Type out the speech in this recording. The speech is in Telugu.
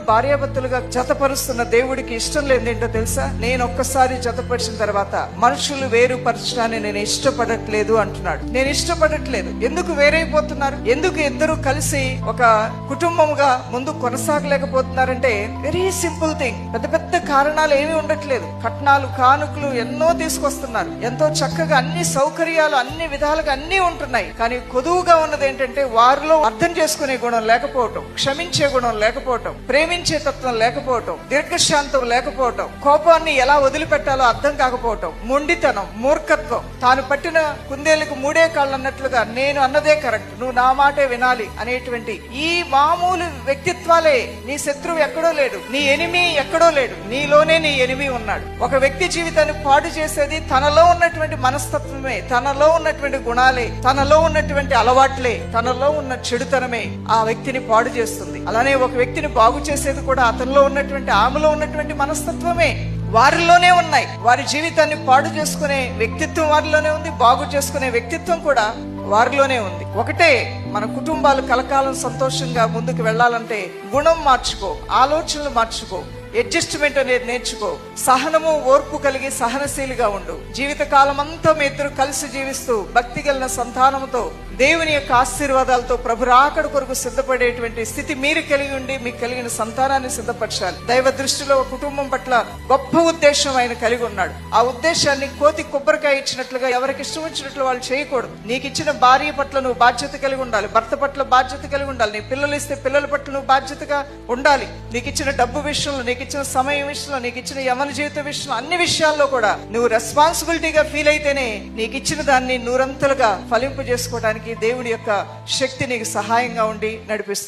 భార్యాభర్తలుగా జతపరుస్తున్న దేవుడికి ఇష్టం లేదేంటో తెలుసా? నేను ఒక్కసారి జతపరిచిన తర్వాత మనుషులు వేరుపరచడాన్ని నేను ఇష్టపడట్లేదు అంటున్నాడు. నేను ఇష్టపడట్లేదు. ఎందుకు వేరైపోతున్నారు? ఎందుకు ఇద్దరు కలిసి ఒక కుటుంబముగా ముందు కొనసాగలేకపోతున్నారంటే వెరీ సింపుల్ థింగ్. పెద్ద పెద్ద కారణాలు ఏమీ ఉండట్లేదు. కట్నాలు కానుకలు ఎన్నో తీసుకొస్తున్నారు, ఎంతో చక్కగా అన్ని సౌకర్యాలు అన్ని విధాలుగా అన్ని ఉంటున్నాయి. కానీ కొదువుగా ఉన్నది ఏంటంటే వారిలో అర్థం చేసుకునే గుణం లేకపోవటం, క్షమించే గుణం లేకపోవటం, ప్రేమించే తత్వం లేకపోవటం, దీర్ఘశాంతం లేకపోవటం, కోపాన్ని ఎలా వదిలిపెట్టాలో అర్థం కాకపోవటం, మొండితనం, మూర్ఖత్వం, తాను పట్టిన కుందేలకు మూడే కాళ్ళు అన్నట్లుగా నేను అన్నదే కరెక్ట్, నువ్వు నా మాటే వినాలి అనేటువంటి ఈ మామూలు వ్యక్తిత్వాలే. నీ శత్రువు ఎక్కడో లేడు, నీ ఎనిమి ఎక్కడో లేడు, నీలోనే నీ ఎనిమి ఉన్నాడు. ఒక వ్యక్తి జీవితాన్ని పాడు చేసేది తనలో ఉన్నటువంటి మనస్తత్వమే, తనలో ఉన్నటువంటి గుణాలే, తనలో ఉన్నటువంటి అలవాట్లే, తనలో ఉన్న చెడుతనమే ఆ వ్యక్తిని పాడు చేస్తుంది. అలానే ఒక వ్యక్తిని బాగు చేసేది కూడా అతనిలో ఉన్నటువంటి ఆమెలో ఉన్నటువంటి మనస్తత్వమే. వారిలోనే ఉన్నాయి. వారి జీవితాన్ని పాడు చేసుకునే వ్యక్తిత్వం వారిలోనే ఉంది, బాగు చేసుకునే వ్యక్తిత్వం కూడా వారిలోనే ఉంది. ఒకటే, మన కుటుంబాలు కలకాలం సంతోషంగా ముందుకు వెళ్లాలంటే గుణం మార్చుకో, ఆలోచనలు మార్చుకో, అడ్జస్ట్మెంట్ అనేది నేర్చుకో, సహనము ఓర్పు కలిగి సహనశీలిగా ఉండు. జీవిత కాలం అంతా మీ ఇద్దరు కలిసి జీవిస్తూ భక్తి కలిగిన సంతానంతో దేవుని యొక్క ఆశీర్వాదాలతో ప్రభు రాకడ కొరకు సిద్ధపడేటువంటి స్థితి మీరు కలిగి ఉండి మీకు కలిగిన సంతానాన్ని సిద్ధపరచాలి. దైవ దృష్టిలో కుటుంబం పట్ల గొప్ప ఉద్దేశం ఆయన కలిగి ఉన్నాడు. ఆ ఉద్దేశాన్ని కోతి కొబ్బరికాయ ఇచ్చినట్లుగా ఎవరికి ఇష్టం వచ్చినట్లు వాళ్ళు చేయకూడదు. నీకు ఇచ్చిన భార్య పట్ల నువ్వు బాధ్యత కలిగి ఉండాలి, భర్త పట్ల బాధ్యత కలిగి ఉండాలి, నీ పిల్లలు ఇస్తే పిల్లల పట్ల నువ్వు బాధ్యతగా ఉండాలి. నీకు ఇచ్చిన డబ్బు విషయంలో, నీకు ఇచ్చిన సమయం విషయంలో, నీకు ఇచ్చిన యవన జీవిత విషయంలో, అన్ని విషయాల్లో కూడా నువ్వు రెస్పాన్సిబిలిటీగా ఫీల్ అయితేనే నీకు ఇచ్చిన దాన్ని నూరంతలుగా ఫలింపు చేసుకోవడానికి దేవుడి యొక్క శక్తి నీకు సహాయంగా ఉండి నడిపిస్తుంది.